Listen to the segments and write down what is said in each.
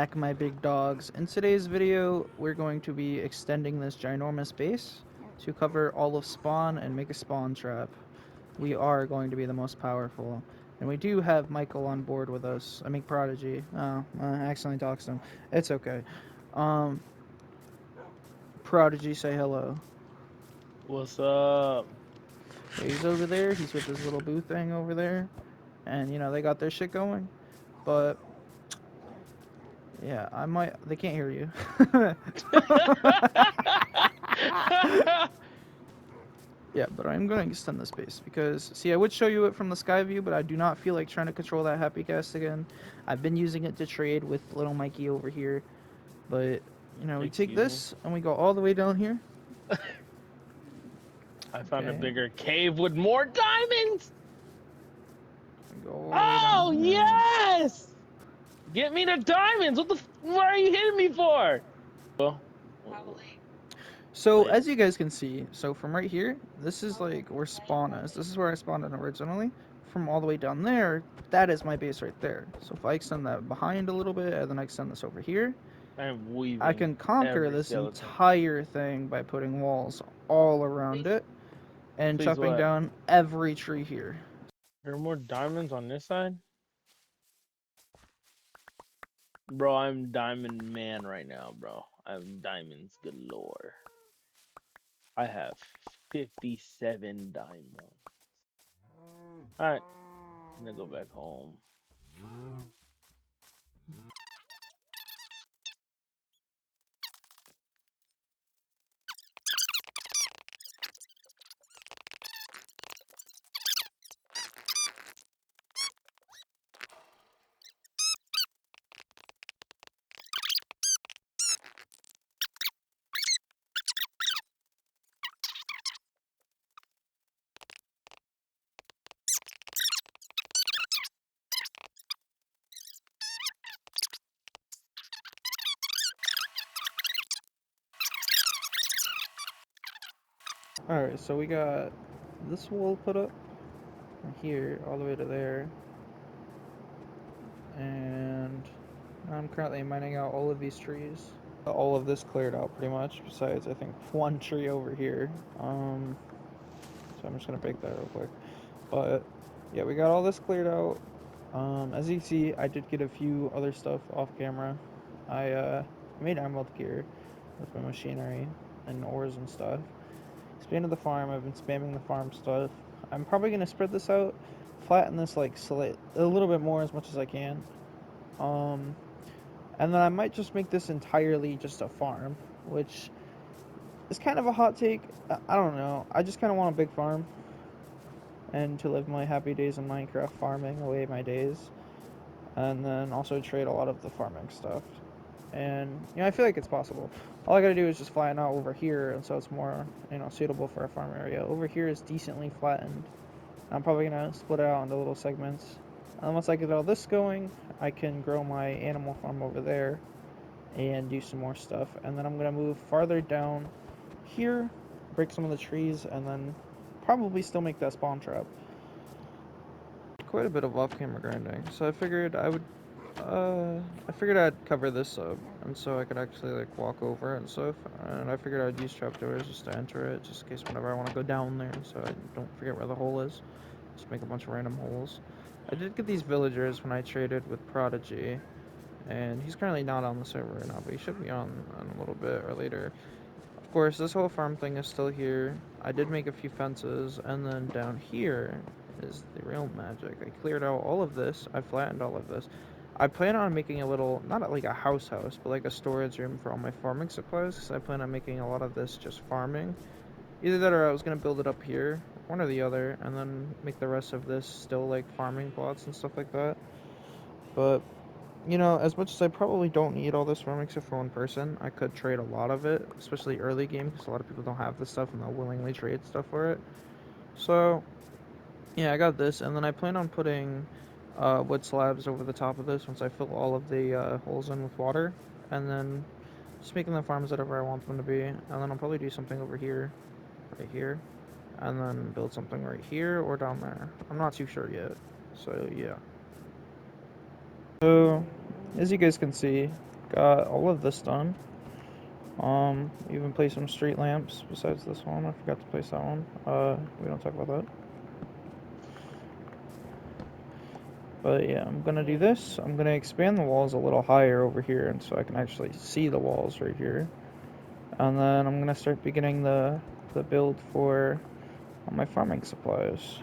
back, my big dogs. In today's video, we're going to be extending this ginormous base to cover all of spawn and make a spawn trap. We are going to be the most powerful. And we do have Michael on board with us. I mean, Prodigy. Oh, I accidentally doxed him. It's okay. Prodigy, say hello. What's up? He's over there. He's with his little booth thing over there. And, you know, they got their shit going. But yeah, I might. They can't hear you. Yeah, but I'm going to extend the space because, see, I would show you it from the sky view, but I do not feel like trying to control that happy cast again. I've been using it to trade with little Mikey over here, but, you know, we take Excuse me. this and we go all the way down here. I found a Okay, bigger cave with more diamonds. we go all the way down Oh here. yes! Get me the diamonds. What are you hitting me for? Well, So, late. as you guys can see, so from right here, this is like where spawn is. This is where I spawned in originally. From all the way down there, that is my base right there. So if I extend that behind a little bit, and then I extend this over here, I'm I weaving can conquer every this skeleton. entire thing by putting walls all around it and Please chopping what? down every tree here. There are more diamonds on this side? Bro, I'm diamond man right now, bro. I'm diamonds galore. I have 57 diamonds. Alright, I'm gonna go back home. Alright, so we got this wall put up from here all the way to there. And I'm currently mining out all of these trees. All of this cleared out pretty much, besides I think one tree over here. So I'm just gonna break that real quick. But yeah, we got all this cleared out. As you can see, I did get a few other stuff off camera. I made emerald gear with my machinery and ores and stuff. Expanded the farm. I've been spamming the farm stuff. I'm probably gonna spread this out, flatten this like a little bit more as much as I can. Um, and then I might just make this entirely just a farm, which is kind of a hot take. I don't know. I just kind of want a big farm and to live my happy days in Minecraft farming away my days, and then also trade a lot of the farming stuff. And you know, I feel like it's possible. All I gotta do is just flatten out over here, and so it's more, you know, suitable for a farm area. Over here is decently flattened. I'm probably gonna split it out into little segments. And once I get all this going, I can grow my animal farm over there and do some more stuff. And then I'm gonna move farther down here, break some of the trees, and then probably still make that spawn trap. Quite a bit of off-camera grinding, so I figured I'd cover this up, and so I could actually like walk over it and stuff. And I figured I'd use trapdoors just to enter it, just in case whenever I want to go down there, so I don't forget where the hole is. Just make a bunch of random holes. I did get these villagers when I traded with Prodigy, and he's currently not on the server right now, but he should be on in a little bit or later. Of course, this whole farm thing is still here. I did make a few fences, and then down here is the real magic. I cleared out all of this. I flattened all of this. I plan on making a little, not like a house, but like a storage room for all my farming supplies, because I plan on making a lot of this just farming. Either that or I was going to build it up here, one or the other, and then make the rest of this still like farming plots and stuff like that. But you know, as much as I probably don't need all this farm except for one person, I could trade a lot of it, especially early game, because a lot of people don't have this stuff and they'll willingly trade stuff for it. So, yeah, I got this, and then I plan on putting wood slabs over the top of this once I fill all of the holes in with water, and then just making the farms whatever I want them to be, and then I'll probably do something over here, right here, and then build something right here or down there. I'm not too sure yet, so yeah. So, as you guys can see, got all of this done. Even placed some street lamps besides this one. I forgot to place that one. We don't talk about that. But yeah, I'm gonna do this. I'm gonna expand the walls a little higher over here, and so I can actually see the walls right here. And then I'm gonna start beginning the build for all my farming supplies.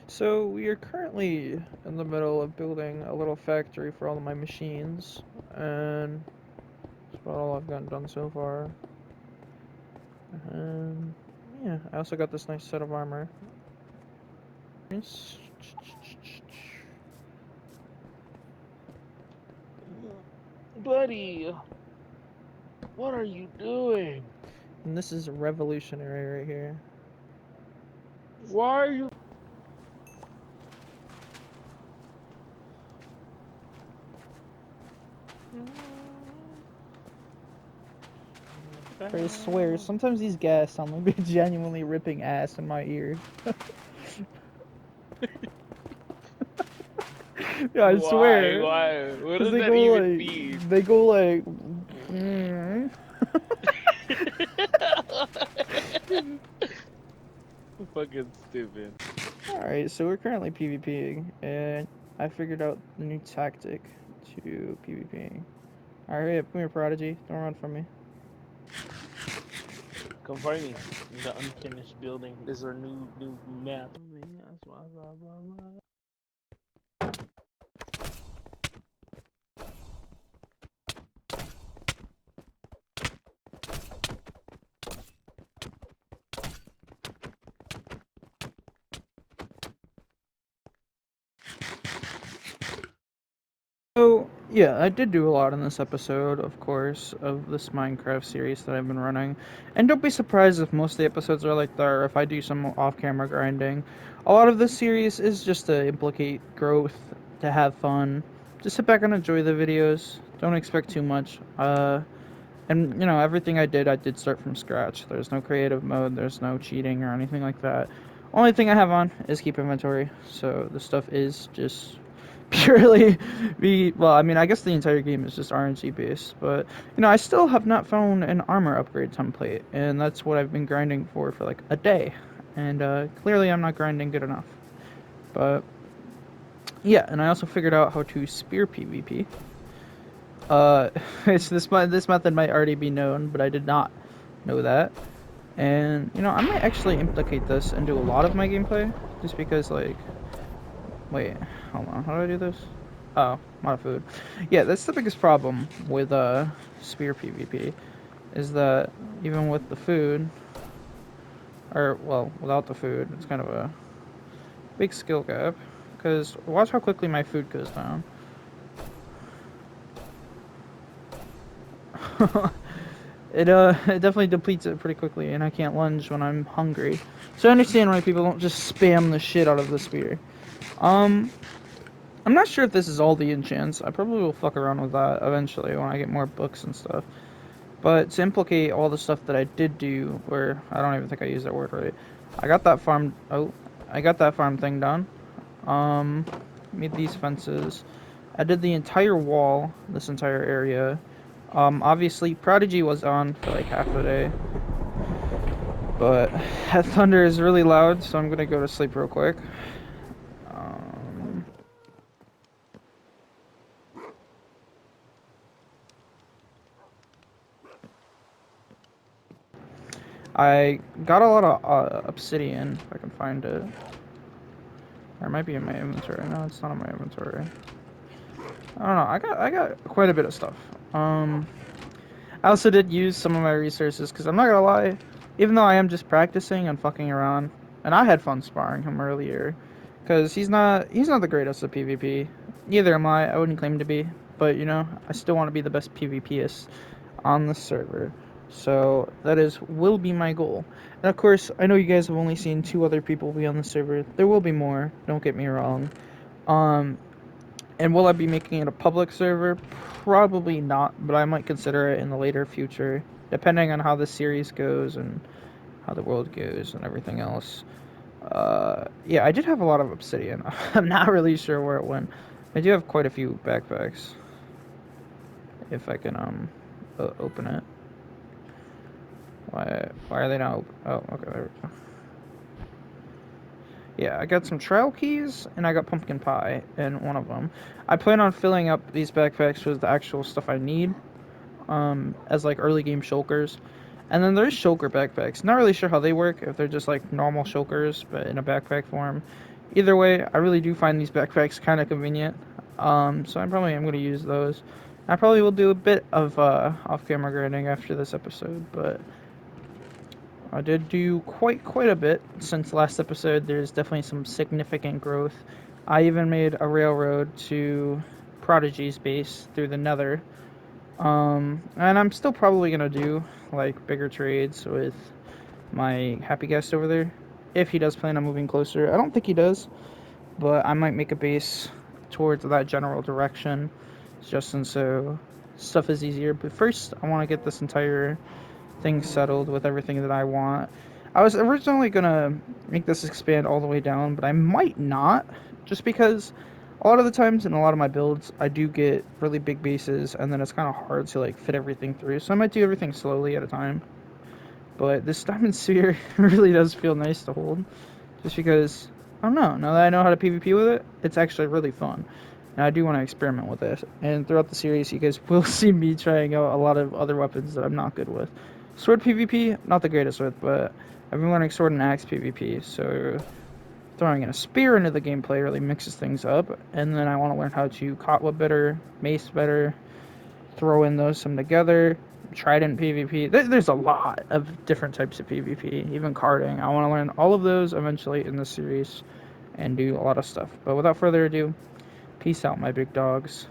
So we are currently in the middle of building a little factory for all of my machines, and that's about all I've gotten done so far. And yeah, I also got this nice set of armor. Nice. Buddy, what are you doing? And this is revolutionary right here. Why are you? I swear, sometimes these gas sound like they're genuinely ripping ass in my ears. Yeah, I swear. Why? What Cause does that even mean? they go like. Fucking stupid. Alright, so we're currently PvPing, and I figured out the new tactic to PvPing. Alright, come here, Prodigy. Don't run from me. Come find me in the unfinished building. This is our new map. So, yeah, I did do a lot in this episode, of course, of this Minecraft series that I've been running. And don't be surprised if most of the episodes are like that, or if I do some off-camera grinding. A lot of this series is just to implicate growth, to have fun. Just sit back and enjoy the videos. Don't expect too much. And, you know, everything I did start from scratch. There's no creative mode, there's no cheating or anything like that. Only thing I have on is keep inventory, so the stuff is just purely well, I mean, I guess the entire game is just RNG based, but you know, I still have not found an armor upgrade template, and that's what I've been grinding for like a day, and clearly I'm not grinding good enough. But Yeah, and I also figured out how to spear PvP. This method might already be known, but I did not know that. And, you know, I might actually implicate this into a lot of my gameplay, just because, like, wait, hold on, how do I do this? Oh, mod food. Yeah, that's the biggest problem with, spear PvP, is that even with the food, or, well, without the food, it's kind of a big skill gap, because watch how quickly my food goes down. It definitely depletes it pretty quickly, and I can't lunge when I'm hungry. So I understand why people don't just spam the shit out of the spear. I'm not sure if this is all the enchants. I probably will fuck around with that eventually when I get more books and stuff. But to implicate all the stuff that I did do, or I don't even think I used that word right. I got that farm. Oh, I got that farm thing done. Made these fences. I did the entire wall, this entire area. Obviously, Prodigy was on for like half the day. But that thunder is really loud, so I'm gonna go to sleep real quick. I got a lot of obsidian, if I can find it. Or it might be in my inventory. No, it's not in my inventory. I don't know. I got quite a bit of stuff. I also did use some of my resources because I'm not gonna lie, even though I am just practicing and fucking around, and I had fun sparring him earlier, because he's not the greatest at PvP. Neither am I. I wouldn't claim to be, but you know, I still want to be the best PvPist on the server. So that will be my goal. And of course, I know you guys have only seen 2 other people be on the server. There will be more. Don't get me wrong. And will I be making it a public server? Probably not, but I might consider it in the later future, depending on how the series goes and how the world goes and everything else. Yeah, I did have a lot of obsidian. I'm not really sure where it went. I do have quite a few backpacks. If I can open it. Why are they not open? Oh, okay, there we go. Yeah, I got some trail keys, and I got pumpkin pie in one of them. I plan on filling up these backpacks with the actual stuff I need, as like early game shulkers. And then there's shulker backpacks. Not really sure how they work, if they're just like normal shulkers, but in a backpack form. Either way, I really do find these backpacks kind of convenient. So I probably am going to use those. I probably will do a bit of off-camera grinding after this episode, but I did do quite a bit since last episode. There's definitely some significant growth. I even made a railroad to Prodigy's base through the Nether. And I'm still probably gonna do like bigger trades with my happy guest over there, if he does plan on moving closer. I don't think he does, but I might make a base towards that general direction, just so stuff is easier. But first, I want to get this entire things settled with everything that I want. I was originally gonna make this expand all the way down, but I might not, just because a lot of the times in a lot of my builds I do get really big bases, and then it's kind of hard to like fit everything through, so I might do everything slowly at a time. But this diamond sphere really does feel nice to hold, just because, I don't know, now that I know how to PvP with it, it's actually really fun. And I do want to experiment with it. And throughout the series, you guys will see me trying out a lot of other weapons that I'm not good with. Sword PvP, not the greatest with, but I've been learning sword and axe PvP, so throwing in a spear into the gameplay really mixes things up. And then I want to learn how to cotwood better, mace better, throw in those some together, trident PvP. There's a lot of different types of PvP, even carding. I want to learn all of those eventually in this series and do a lot of stuff. But without further ado, peace out, my big dogs.